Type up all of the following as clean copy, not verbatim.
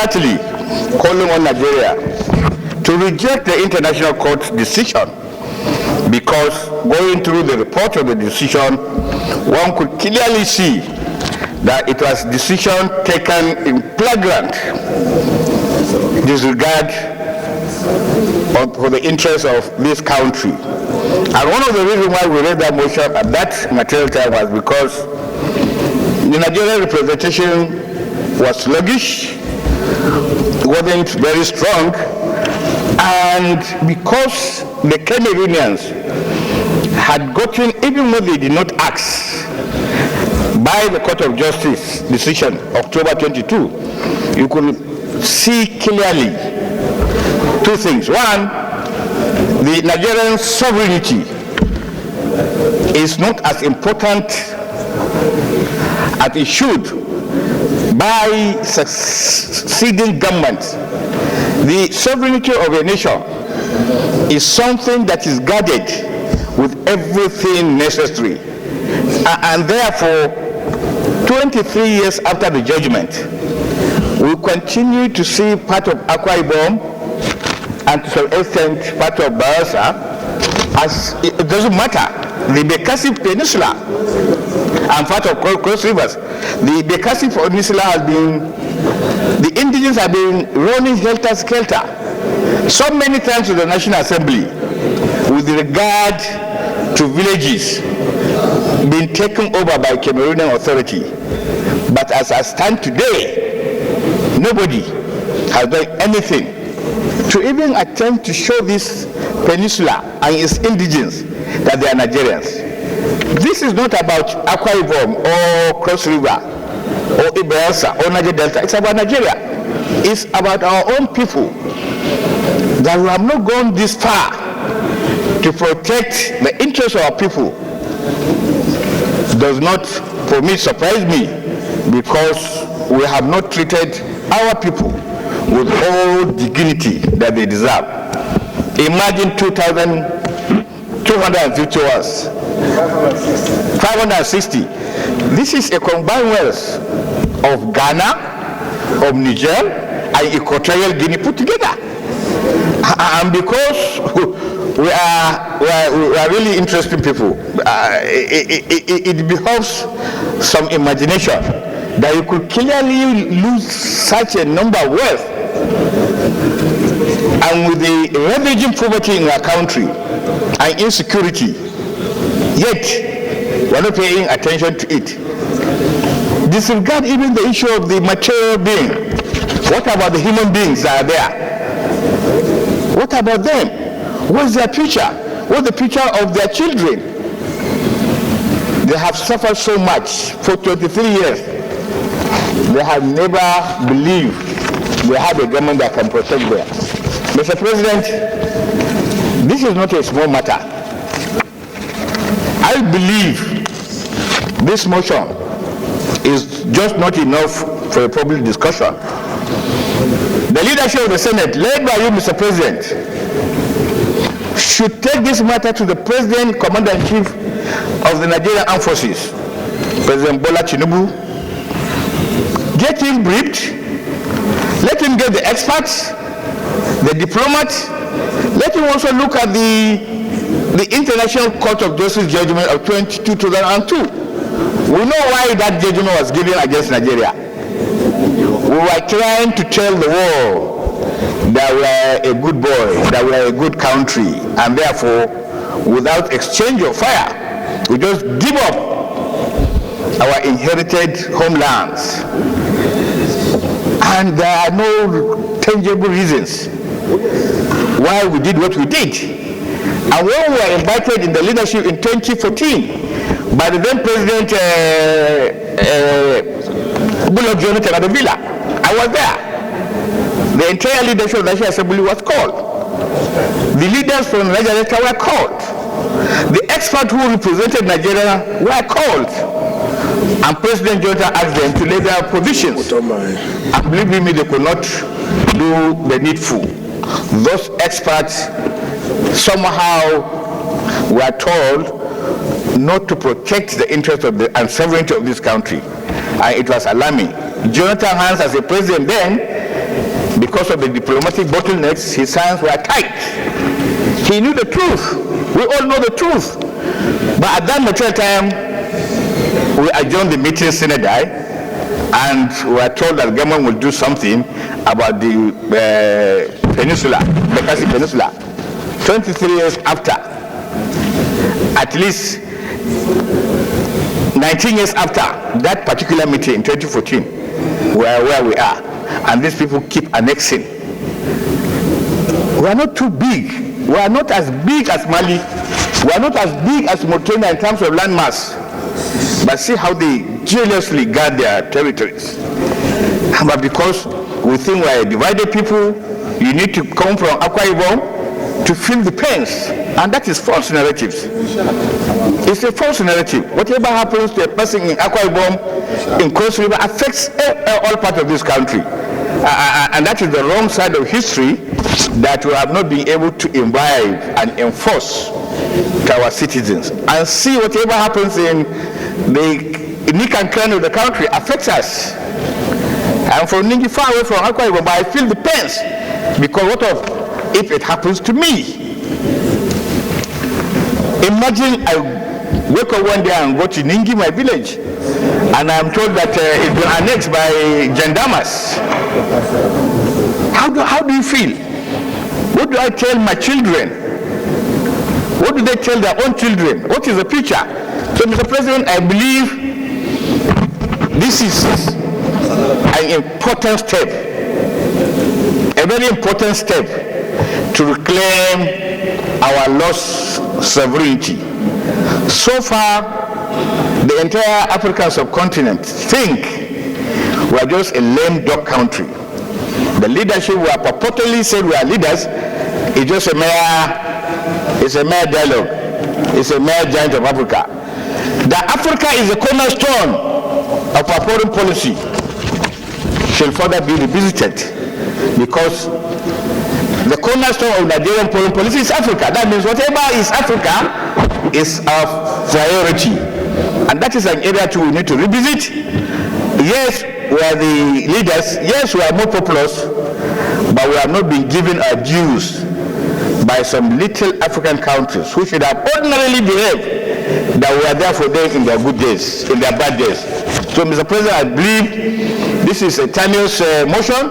flatly calling on Nigeria to reject the International Court's decision, because going through the report of the decision, one could clearly see that it was a decision taken in flagrant disregard for the interests of this country. And one of the reasons why we raised that motion at that material time was because the Nigerian representation was sluggish, wasn't very strong, and because the Cameroonians had gotten, even though they did not ask, by the Court of Justice decision, October 22, you could see clearly two things. One, the Nigerian sovereignty is not as important as it should by succeeding governments. The sovereignty of a nation is something that is guarded with everything necessary. And therefore, 23 years after the judgment, we continue to see part of Akwa Ibom and to some extent part of Bayelsa as it doesn't matter. The Bekasi Peninsula and part of Cross Rivers, the Bekasi Peninsula has been, the indigenous have been running helter-skelter so many times to the National Assembly with regard to villages being taken over by Cameroonian authority. But as I stand today, nobody has done anything to even attempt to show this peninsula and its indigenes that they are Nigerians. This is not about Akwa Ibom or Cross River or Bayelsa or Niger Delta. It's about Nigeria. It's about our own people, that we have not gone this far to protect the interests of our people. Does not, for me, surprise me, because we have not treated our people with all dignity that they deserve. Imagine 2,250 hours. 560. This is a combined wealth of Ghana, of Niger, and Equatorial Guinea put together. And because we are really interesting people, it behoves some imagination that you could clearly lose such a number of wealth. And with the ravaging poverty in our country and insecurity, yet we're not paying attention to it. Disregard even the issue of the material being. What about the human beings that are there? What about them? What's their future? What's the future of their children? They have suffered so much for 23 years. They have never believed they have a government that can protect them. Mr. President, this is not a small matter. I believe this motion is just not enough for a public discussion. The leadership of the Senate, led by you, Mr. President, should take this matter to the President, Commander-in-Chief of the Nigerian Armed Forces, President Bola Tinubu. Get him briefed. Let him get the experts, the diplomats. Let him also look at the International Court of Justice judgment of 2002. We know why that judgment was given against Nigeria. We were trying to tell the world that we are a good boy, that we are a good country, and therefore, without exchange of fire, we just give up our inherited homelands. And there are no tangible reasons why we did what we did. And when we were invited in the leadership in 2014 by the then President Goodluck Jonathan at the Villa, I was there. The entire leadership of the National Assembly was called. The leaders from Niger Delta were called. The experts who represented Nigeria were called. And President Jonathan asked them to lay their provisions. And believe me, they could not do the needful. Those experts somehow were told not to protect the interests of and sovereignty of this country. And it was alarming. Jonathan Hans, as a president then, because of the diplomatic bottlenecks, his hands were tied. He knew the truth. We all know the truth. But at that mature time, we adjourned the meeting sine die, and we were told that the government will do something about the peninsula, Bekasi Peninsula. 23 years after, at least 19 years after that particular meeting in 2014, we are where we are, and these people keep annexing. We are not too big. We are not as big as Mali. We are not as big as Mauritania in terms of land mass. But see how they jealously guard their territories. But because we think we are a divided people, you need to come from Akwa Ibom to feel the pains. And that is false narratives. It's a false narrative. Whatever happens to a person in Akwa Ibom, in Cross River, affects all parts of this country. And that is the wrong side of history that we have not been able to imbibe and enforce to our citizens. And see whatever happens in the nick and cranny of the country affects us. I'm from Ningi, far away from Akwa Ibom, but I feel the pains. Because what if it happens to me? Imagine I wake up one day and go to Ningi, my village, and I'm told that it's been annexed by gendarmes. How do you feel? What do I tell my children? What do they tell their own children? What is the future? So, Mr. President, I believe this is an important step, a very important step to reclaim our lost sovereignty. So far, the entire African subcontinent think we are just a lame duck country. The leadership we are purportedly said we are leaders is just a mere dialogue. It's a mere giant of Africa. That Africa is a cornerstone of our foreign policy shall further be revisited, because the cornerstone of Nigerian foreign policy is Africa. That means whatever is Africa is our priority. And that is an area too we need to revisit. Yes, we are the leaders. Yes, we are more populous, but we have not been given our dues by some little African countries who should have ordinarily behaved that we are there for them in their good days, in their bad days. So, Mr. President, I believe this is a timeless motion,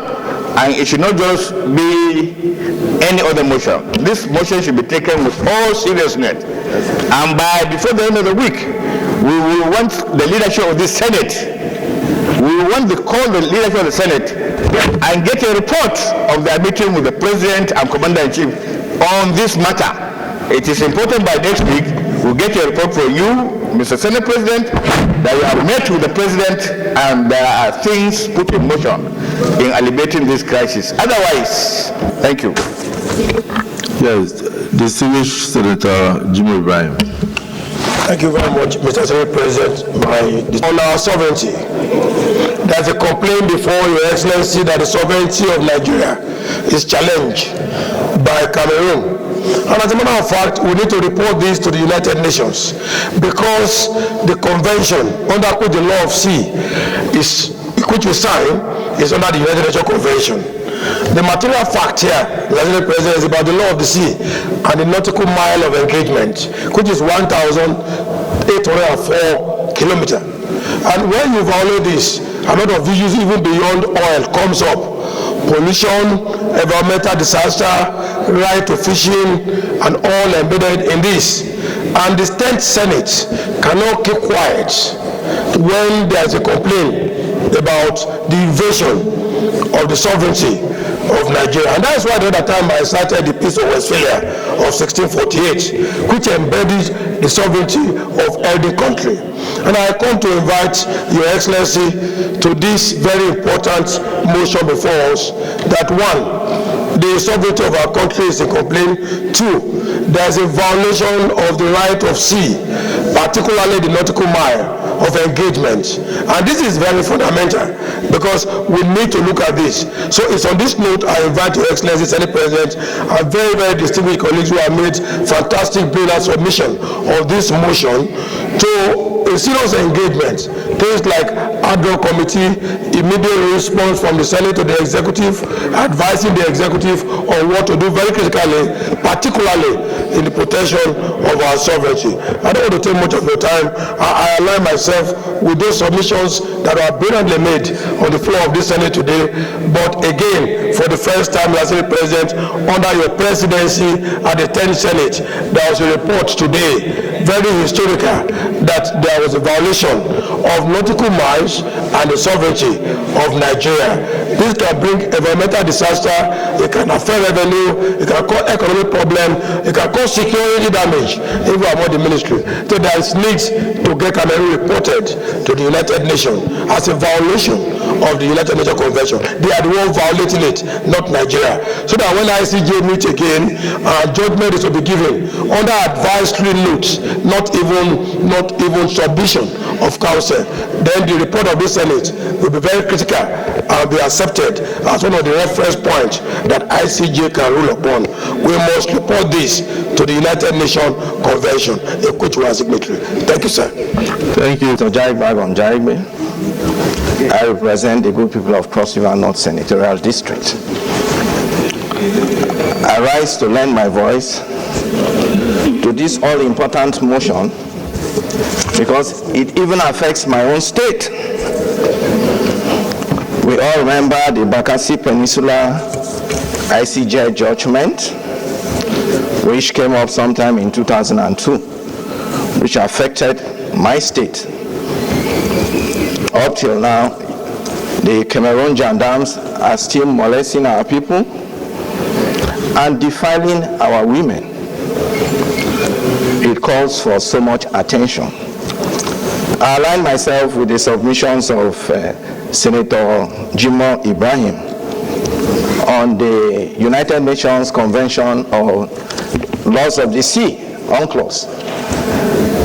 and it should not just be any other motion. This motion should be taken with all seriousness. And before the end of the week, we will want the leadership of this Senate, we want to call the leadership of the Senate and get a report of their meeting with the President and Commander-in-Chief on this matter. It is important by next week we'll get a report for you, Mr. Senate President, that you have met with the President and there are things put in motion in alleviating this crisis. Otherwise, thank you. Yes, distinguished Senator Jimmy Ibrahim. Thank you very much, Mr. Senate President. On our sovereignty, there's a complaint before Your Excellency that the sovereignty of Nigeria is challenged by Cameroon. And as a matter of fact, we need to report this to the United Nations, because the convention under which the law of sea which we sign is under the United Nations Convention. The material fact here, Mr. President, is about the law of the sea and the nautical mile of engagement, which is 1,804 kilometers. And when you violate this, a lot of issues even beyond oil comes up. Pollution, environmental disaster, right to fishing, and all embedded in this. And the 10th Senate cannot keep quiet when there's a complaint about the invasion of the sovereignty of Nigeria. And that's why the other time I cited the Peace of Westphalia of 1648, which embedded the sovereignty of every country. And I come to invite Your Excellency to this very important motion before us, that one, the sovereignty of our country is a complaint. Two, there's a violation of the right of sea, particularly the nautical mile of engagement. And this is very fundamental, because we need to look at this. So it's on this note I invite Your Excellency, Senate President, and very, very distinguished colleagues who have made fantastic, brilliant submission of this motion to a serious engagement Things like ad hoc committee, immediate response from the Senate to the executive, advising the executive on what to do very critically, particularly in the protection of our sovereignty. I don't want to take much of your time. I align myself with those submissions that are brilliantly made on the floor of this Senate today. But again, for the first time, Mr. Senate President, under your presidency at the 10th Senate, there was a report today, very historical, that there was a violation of nautical miles and the sovereignty of Nigeria. This can bring environmental disaster, it can affect revenue, it can cause economic problem, it can cause security damage, even about the ministry. So there is need to get Cameroon reported to the United Nations as a violation of the United Nations Convention. They are the one violating it, not Nigeria. So that when ICJ meet again, judgment is to be given under advisory notes, not even submission of counsel. Then the report of the Senate will be very critical and be accepted as one of the reference points that ICJ can rule upon. We must report this to the United Nations Convention, of which we are signatory. Thank you, sir. Thank you, Mr. Jaigbe. I represent the good people of Cross River North Senatorial District. I rise to lend my voice to this all-important motion because it even affects my own state. We all remember the Bakassi Peninsula ICJ judgment, which came up sometime in 2002, which affected my state. Up till now, the Cameroon gendarmes are still molesting our people and defiling our women. It calls for so much attention. I align myself with the submissions of Senator Jimoh Ibrahim on the United Nations Convention on Laws of the Sea, UNCLOS.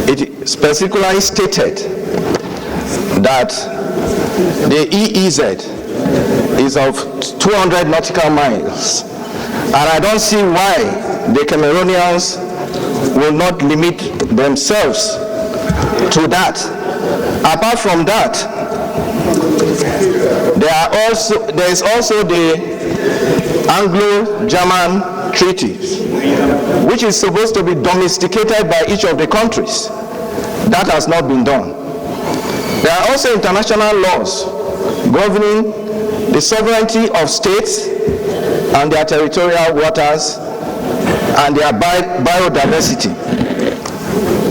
It specifically stated that the EEZ is of 200 nautical miles, and I don't see why the Cameroonians will not limit themselves to that. Apart from that, there is also the Anglo-German treaty, which is supposed to be domesticated by each of the countries. That has not been done. There are also international laws governing the sovereignty of states and their territorial waters and their biodiversity.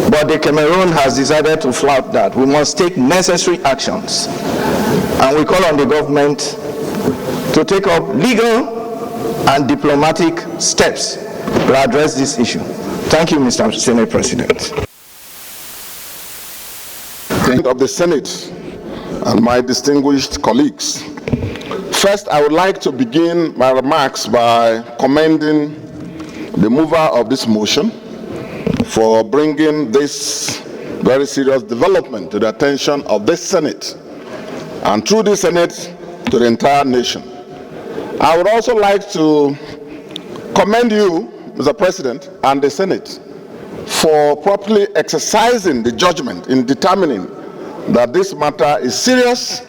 But the Cameroon has decided to flout that. We must take necessary actions. And we call on the government to take up legal and diplomatic steps to address this issue. Thank you, Mr. Senate President. Of the Senate and my distinguished colleagues. First, I would like to begin my remarks by commending the mover of this motion for bringing this very serious development to the attention of this Senate and through the Senate to the entire nation. I would also like to commend you, Mr. President, and the Senate for properly exercising the judgment in determining that this matter is serious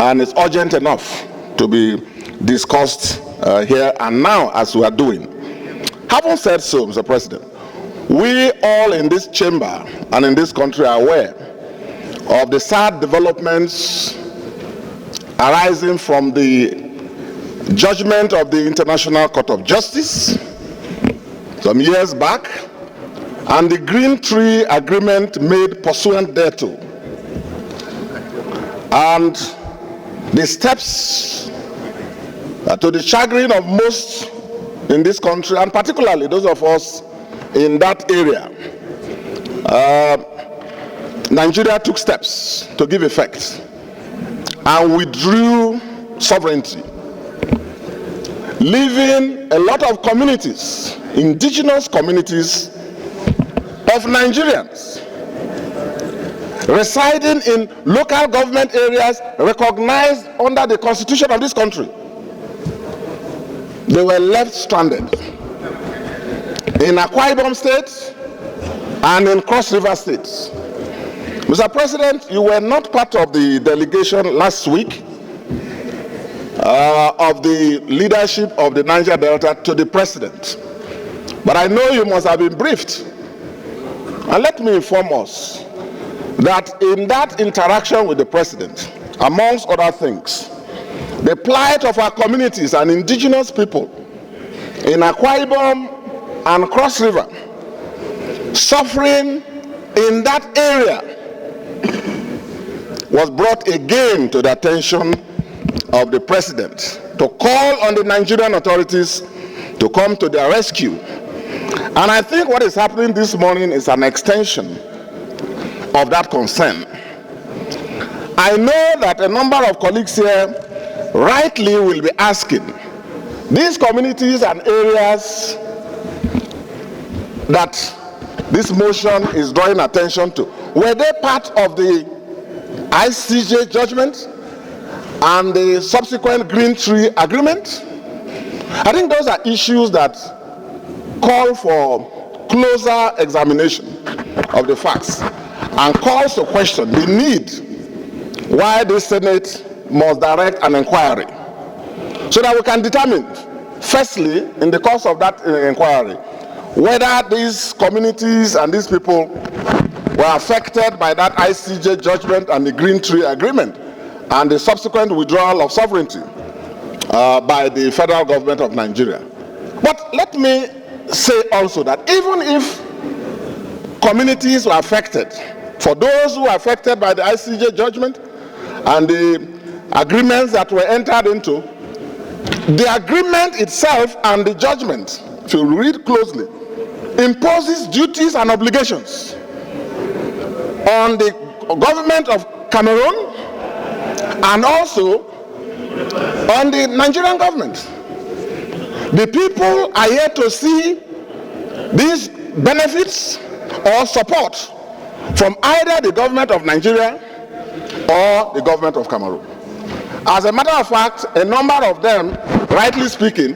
and is urgent enough to be discussed here and now as we are doing. Having said so, Mr. President, we all in this chamber and in this country are aware of the sad developments arising from the judgment of the International Court of Justice some years back and the Green Tree Agreement made pursuant thereto, and the steps to the chagrin of most in this country, and particularly those of us in that area. Nigeria took steps to give effect and withdrew sovereignty, leaving a lot of communities, indigenous communities of Nigerians, residing in local government areas recognized under the Constitution of this country. They were left stranded in Akwa Ibom State and in Cross River State, Mr. President, you were not part of the delegation last week of the leadership of the Niger Delta to the President. But I know you must have been briefed. And let me inform us that in that interaction with the President, amongst other things, the plight of our communities and indigenous people in Akwa Ibom and Cross River, suffering in that area, was brought again to the attention of the President to call on the Nigerian authorities to come to their rescue. And I think what is happening this morning is an extension of that concern. I know that a number of colleagues here rightly will be asking, these communities and areas that this motion is drawing attention to, were they part of the ICJ judgment and the subsequent Green Tree Agreement? I think those are issues that call for closer examination of the facts and calls to question the need why the Senate must direct an inquiry so that we can determine, firstly, in the course of that inquiry, whether these communities and these people were affected by that ICJ judgment and the Green Tree Agreement and the subsequent withdrawal of sovereignty by the federal government of Nigeria. But let me say also that even if communities were affected, for those who were affected by the ICJ judgment and the agreements that were entered into, the agreement itself and the judgment, if you read closely, imposes duties and obligations on the government of Cameroon and also on the Nigerian government. The people are here to see these benefits or support from either the government of Nigeria or the government of Cameroon. As a matter of fact, a number of them, rightly speaking,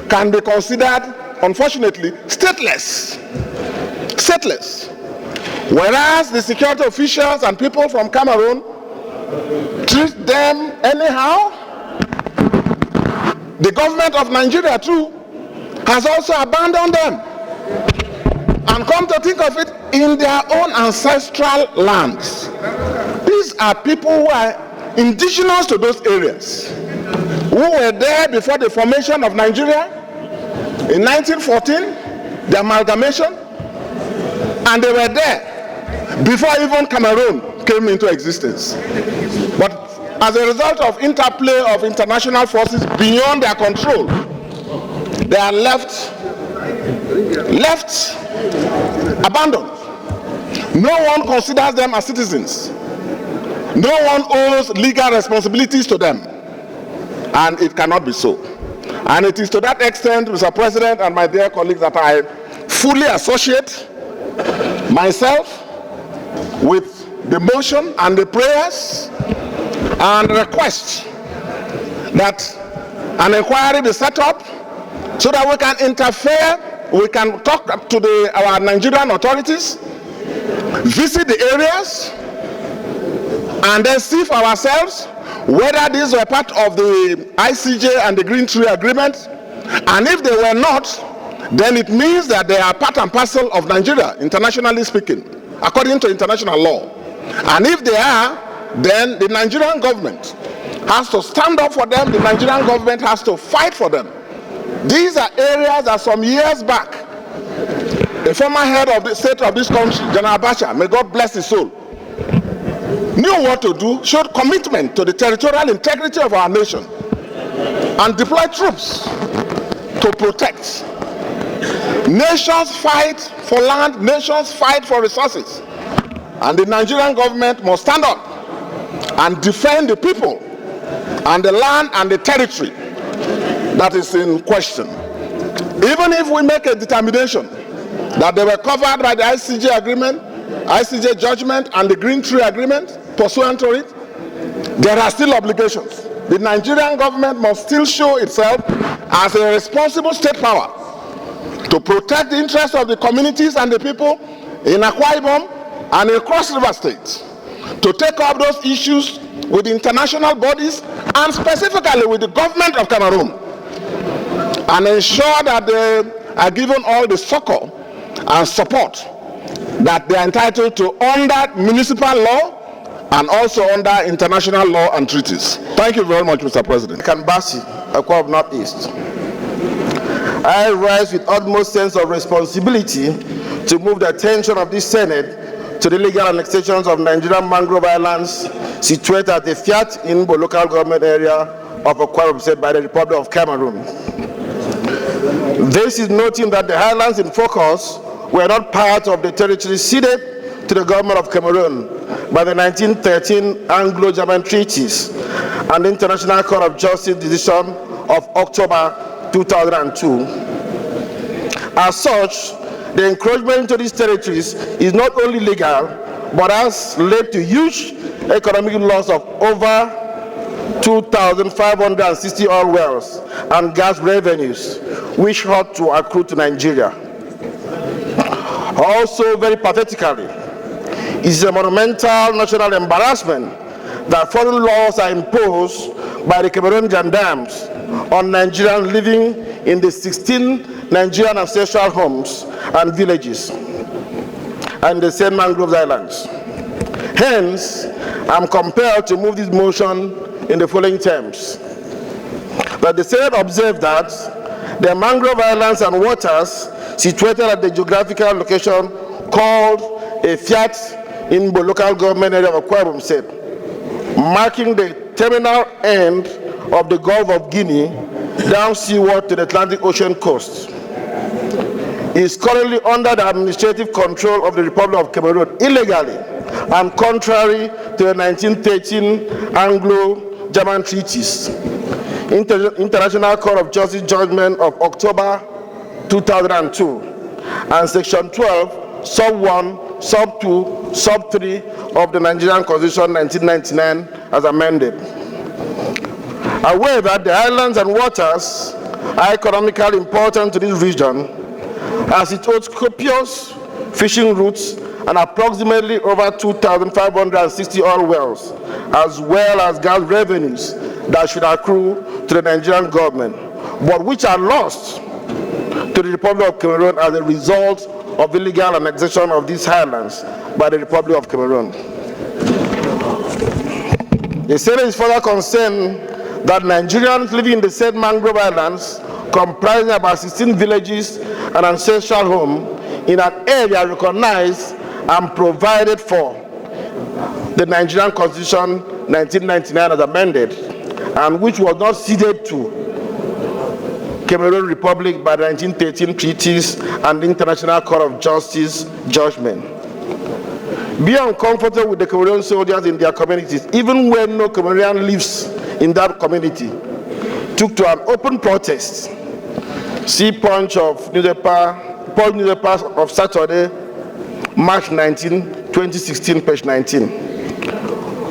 can be considered, unfortunately, stateless. Stateless. Whereas the security officials and people from Cameroon treat them anyhow, the government of Nigeria too has also abandoned them. And come to think of it, in their own ancestral lands. These are people who are indigenous to those areas, who were there before the formation of Nigeria in 1914, the amalgamation, and they were there before even Cameroon came into existence. But as a result of interplay of international forces beyond their control, they are left abandoned. No one considers them as citizens. No one owes legal responsibilities to them. And it cannot be so. And it is to that extent, Mr. President and my dear colleagues, that I fully associate myself with the motion and the prayers and request that an inquiry be set up so that we can interfere, we can talk to our Nigerian authorities, visit the areas, and then see for ourselves whether these were part of the ICJ and the Green Tree Agreement. And if they were not, then it means that they are part and parcel of Nigeria, internationally speaking, according to international law. And if they are, then the Nigerian government has to stand up for them, the Nigerian government has to fight for them. These are areas that some years back, the former head of the state of this country, General Abacha, may God bless his soul, knew what to do, showed commitment to the territorial integrity of our nation, and deployed troops to protect. Nations fight for land, nations fight for resources, and the Nigerian government must stand up and defend the people and the land and the territory that is in question. Even if we make a determination that they were covered by the ICJ agreement, ICJ judgment, and the Green Tree Agreement, pursuant to it, there are still obligations. The Nigerian government must still show itself as a responsible state power to protect the interests of the communities and the people in Akwa Ibom and in Cross River State, to take up those issues with international bodies and specifically with the government of Cameroon, and ensure that they are given all the succor and support that they are entitled to under municipal law and also under international law and treaties. Thank you very much, Mr. President. Kanbasi, Akwa of Northeast. I rise with utmost sense of responsibility to move the attention of this Senate to the illegal annexations of Nigerian mangrove islands situated at the Fiat Inbo local government area of Akwa Ibom by the Republic of Cameroon. This is noting that the highlands in focus were not part of the territory ceded to the government of Cameroon by the 1913 Anglo-German treaties and the International Court of Justice decision of October 2002. As such, the encroachment into these territories is not only legal, but has led to huge economic loss of over 2,560 oil wells and gas revenues, which ought to accrue to Nigeria. Also, very pathetically, it is a monumental national embarrassment that foreign laws are imposed by the Cameroon gendarmes on Nigerians living in the 16 Nigerian ancestral homes and villages and the same mangrove islands. Hence, I'm compelled to move this motion in the following terms. That the Senate observe that the mangrove islands and waters situated at the geographical location called a Fiat Inbo local government area of Akwa Ibom State, marking the terminal end of the Gulf of Guinea down seaward to the Atlantic Ocean coast, is currently under the administrative control of the Republic of Cameroon illegally and contrary to the 1913 Anglo-German treaties, International Court of Justice judgment of October 2002, and Section 12, Sub 1, Sub 2, Sub 3 of the Nigerian Constitution 1999 as amended. Aware that the islands and waters are economically important to this region, as it holds copious fishing routes and approximately over 2,560 oil wells, as well as gas revenues that should accrue to the Nigerian government, but which are lost to the Republic of Cameroon as a result of illegal annexation of these highlands by the Republic of Cameroon. The Senate is further concerned that Nigerians living in the said mangrove islands, comprising about 16 villages and ancestral homes in an area recognized and provided for the Nigerian Constitution 1999 as amended, and which was not ceded to Cameroon Republic by the 1913 treaties and the International Court of Justice judgment. Be uncomfortable with the Cameroon soldiers in their communities, even when no Cameroonian lives in that community, took to an open protest. See Punch newspaper of Saturday, March 19, 2016, page 19.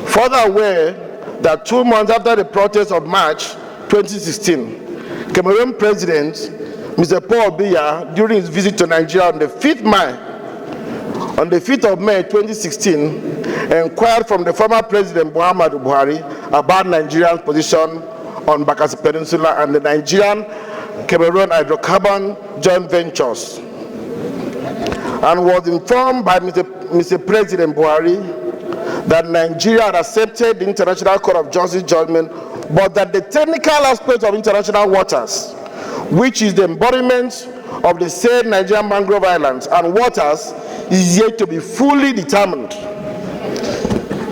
Further aware that 2 months after the protest of March 2016, Cameroon President Mr. Paul Biya, during his visit to Nigeria on the 5th of May 2016, inquired from the former President Muhammadu Buhari about Nigeria's position on Bakassi Peninsula and the Nigerian-Cameroon hydrocarbon joint ventures, and was informed by Mr. President Buhari that Nigeria had accepted the International Court of Justice judgment, but that the technical aspect of international waters, which is the embodiment of the said Nigerian mangrove islands and waters, is yet to be fully determined.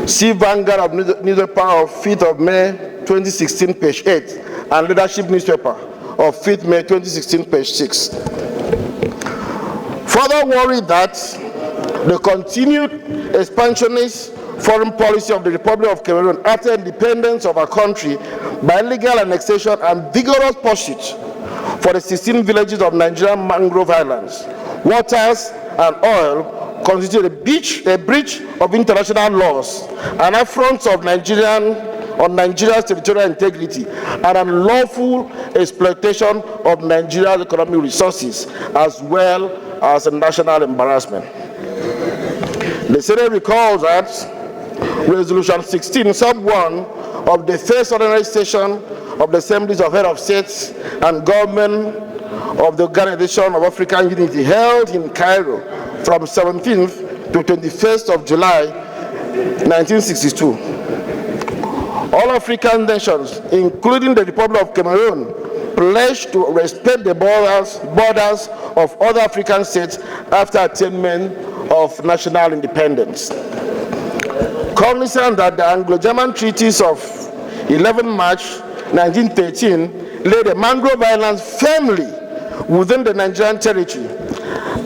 See Vanguard of newspaper of 5th of May 2016, page 8, and Leadership newspaper of 5th May 2016, page 6. Further worried that the continued expansionist foreign policy of the Republic of Cameroon after independence of our country by illegal annexation and vigorous pursuit for the 16 villages of Nigerian mangrove islands, waters and oil constitute a breach of international laws, an affront of Nigeria's territorial integrity, and unlawful exploitation of Nigeria's economic resources, as well as a national embarrassment. The Senate recalls that Resolution 16, Sub 1 of the first ordinary session of the Assemblies of Head of States and Government of the Organization of African Unity held in Cairo from 17th to 21st of July 1962. All African nations, including the Republic of Cameroon, pledged to respect the borders of other African states after attainment of national independence. Cognizant that the Anglo-German treaties of 11 March 1913 laid the mangrove islands firmly within the Nigerian territory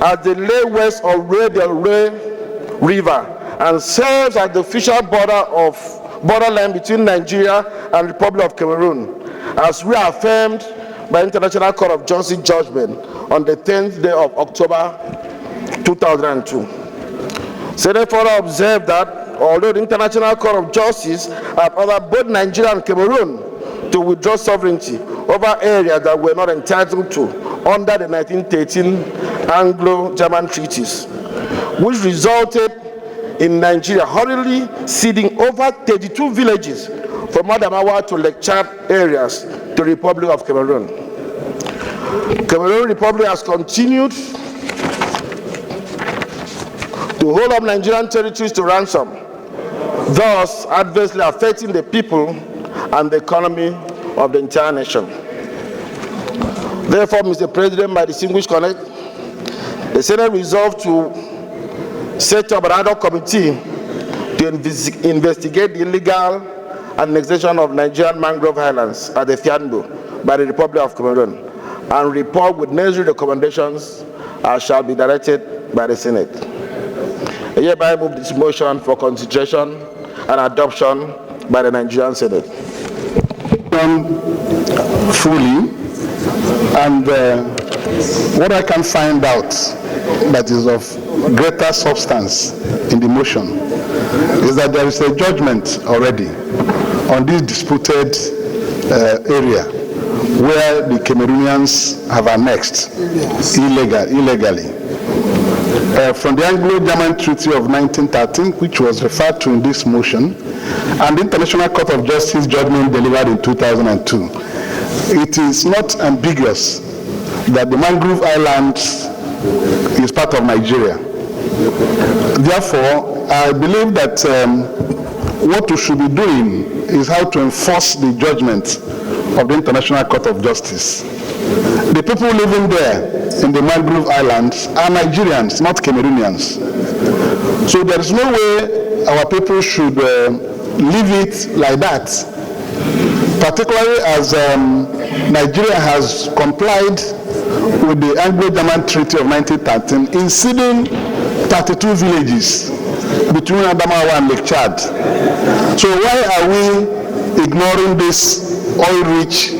as they lay west of the River and serves as the official borderline between Nigeria and the Republic of Cameroon, as reaffirmed by International Court of Justice judgment on the 10th day of October 2002. Senate further observed that although the International Court of Justice had ordered both Nigeria and Cameroon to withdraw sovereignty over areas that were not entitled to under the 1913 Anglo-German treaties, which resulted in Nigeria hurriedly ceding over 32 villages from Adamawa to Lake Chad areas to the Republic of Cameroon. Cameroon Republic has continued to hold up Nigerian territories to ransom, thus adversely affecting the people and the economy of the entire nation. Therefore, Mr. President, my distinguished colleague, the Senate resolved to set up an ad hoc committee to investigate the illegal annexation of Nigerian mangrove islands at the Fiando by the Republic of Cameroon and report with necessary recommendations as shall be directed by the Senate. I hereby move this motion for consideration and adoption by the Nigerian Senate. Fully, and what I can find out that is of greater substance in the motion is that there is a judgment already on this disputed area where the Cameroonians have annexed illegally. From the Anglo-German Treaty of 1913, which was referred to in this motion, and the International Court of Justice judgment delivered in 2002, it is not ambiguous that the mangrove islands is part of Nigeria. Therefore, I believe that what we should be doing is how to enforce the judgment of the International Court of Justice. The people living there in the mangrove islands are Nigerians, not Cameroonians. So there is no way our people should leave it like that, particularly as Nigeria has complied with the Anglo-German Treaty of 1913 in ceding 32 villages between Adamawa and Lake Chad. So why are we ignoring this oil-rich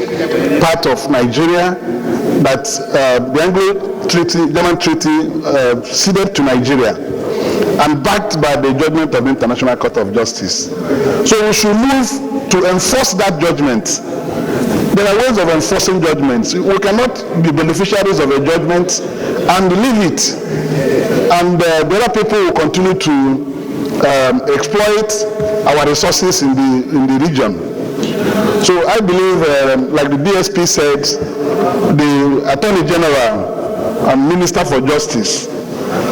part of Nigeria that the Anglo-German Treaty ceded to Nigeria and backed by the judgment of the International Court of Justice? So we should move to enforce that judgment. There are ways of enforcing judgments. We cannot be beneficiaries of a judgment and leave it. And the other people will continue to exploit our resources in the region. So I believe, like the DSP said, the Attorney General and Minister for Justice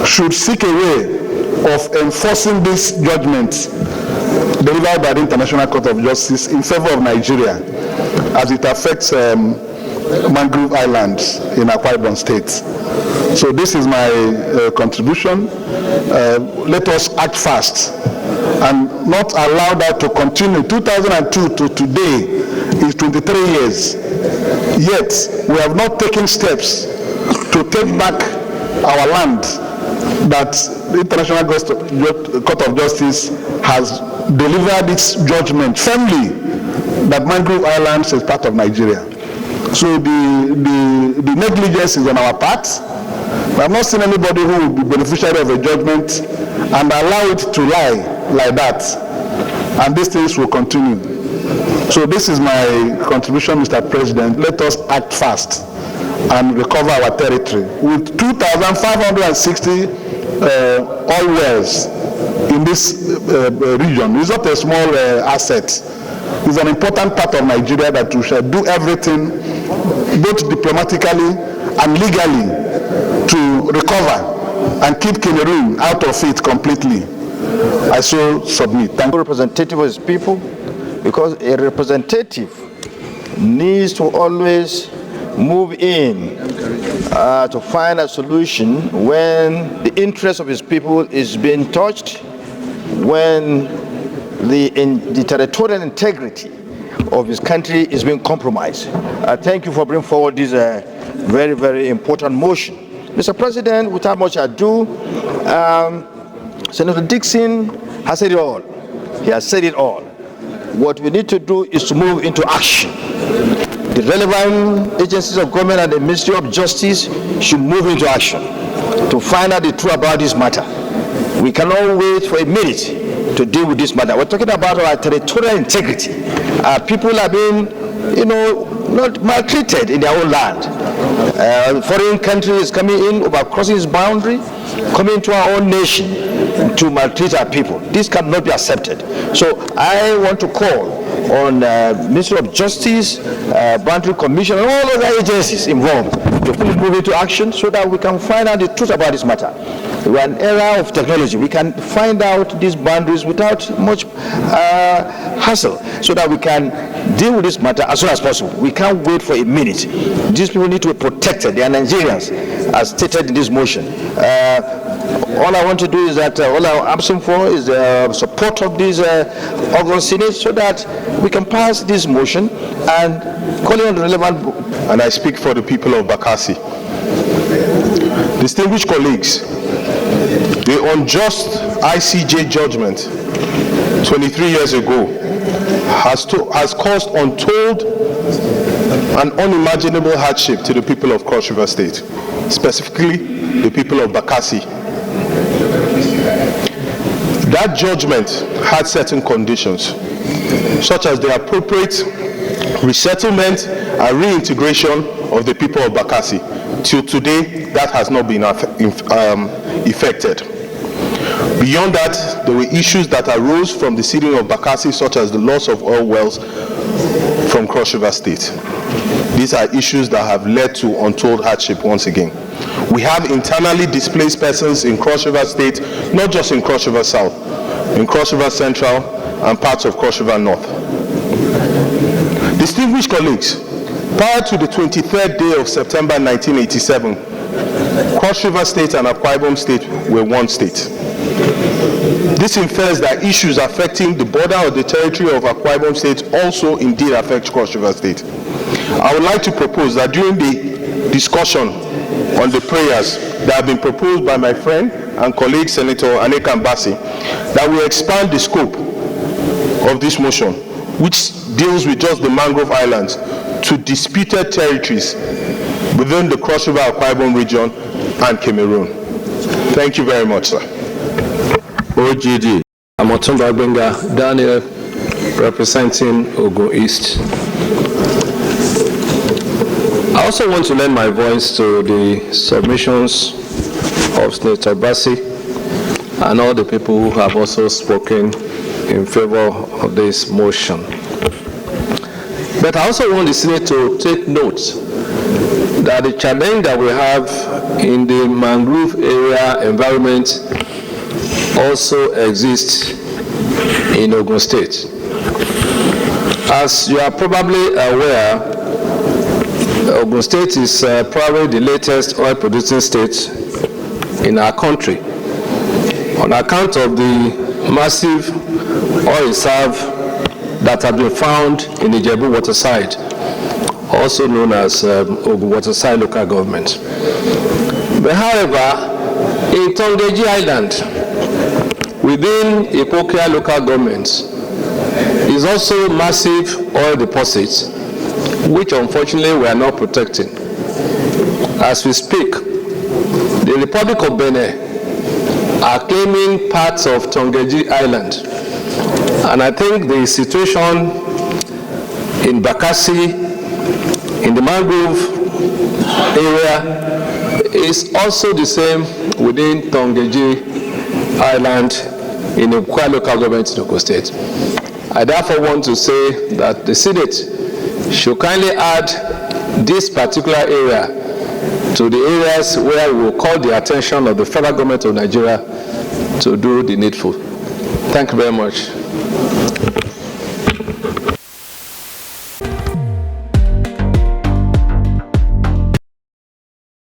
should seek a way of enforcing this judgment delivered by the International Court of Justice in favor of Nigeria as it affects mangrove islands in Akwa Ibom State. So this is my contribution. Let us act fast and not allow that to continue. 2002 to today is 23 years. Yet we have not taken steps to take back our land that the International Court of Justice has delivered its judgment firmly that mangrove islands is part of Nigeria. So the negligence is on our part. We have not seen anybody who will be beneficiary of a judgment and allow it to lie like that. And these things will continue. So this is my contribution, Mr. President. Let us act fast and recover our territory. With 2,560 oil wells in this region. It's not a small asset. It's an important part of Nigeria that we shall do everything, both diplomatically and legally, to recover and keep Cameroon out of it completely. I so submit. Thank you. Representative of his people, because a representative needs to always move in to find a solution when the interest of his people is being touched, when the territorial integrity of his country is being compromised. Thank you for bringing forward this very, very important motion. Mr. President, without much ado, Senator Dixon has said it all. He has said it all. What we need to do is to move into action. The relevant agencies of government and the Ministry of Justice should move into action to find out the truth about this matter. We cannot wait for a minute to deal with this matter. We're talking about our territorial integrity. People are being, not maltreated in their own land. Foreign countries coming in, overcrossing its boundary, coming to our own nation to maltreat our people. This cannot be accepted. So I want to call on Ministry of Justice, Boundary Commission, and all other agencies involved to fully move into action so that we can find out the truth about this matter. We are in an era of technology. We can find out these boundaries without much hassle so that we can deal with this matter as soon as possible. We can't wait for a minute. These people need to be protected. They are Nigerians, as stated in this motion. All I want to do is that all I'm asking for is the support of this August Senate so that we can pass this motion and call on the relevant. And I speak for the people of Bakassi. Distinguished colleagues, the unjust ICJ judgment 23 years ago has caused untold and unimaginable hardship to the people of Cross River State, specifically the people of Bakassi. That judgment had certain conditions, such as the appropriate resettlement and reintegration of the people of Bakassi. Till today, that has not been effected. Beyond that, there were issues that arose from the city of Bakassi, such as the loss of oil wells from Cross River State. These are issues that have led to untold hardship once again. We have internally displaced persons in Cross River State, not just in Cross River South, in Cross River Central and parts of Cross River North. Distinguished colleagues, prior to the 23rd day of September 1987, Cross River State and Akwa Ibom State were one state. This infers that issues affecting the border of the territory of Akwa Ibom State also indeed affect Cross River State. I would like to propose that during the discussion on the prayers that have been proposed by my friend and colleague Senator Aneka Mbasi, that we expand the scope of this motion, which deals with just the mangrove islands, to disputed territories within the Cross River Akwa Ibom region and Cameroon. Thank you very much, sir. OGD. I'm Otumba Benga Daniel, representing Ogun East. I also want to lend my voice to the submissions of Senator Bassi and all the people who have also spoken in favor of this motion. But I also want the Senate to take note that the challenge that we have in the mangrove area environment also exists in Ogun State. As you are probably aware, Ogun State is probably the latest oil producing state in our country on account of the massive oil reserve that have been found in the Ijebu waterside, also known as Ogun Waterside local government. But however, in Tongeji Island, within Ipokia local government, is also massive oil deposits, which unfortunately we are not protecting. As we speak, the Republic of Benin are claiming parts of Tongeji Island. And I think the situation in Bakassi, in the mangrove area, is also the same within Tongeji Island in Ukwa local government in Ogun State. I therefore want to say that the Senate should kindly add this particular area to the areas where we will call the attention of the federal government of Nigeria to do the needful. Thank you very much.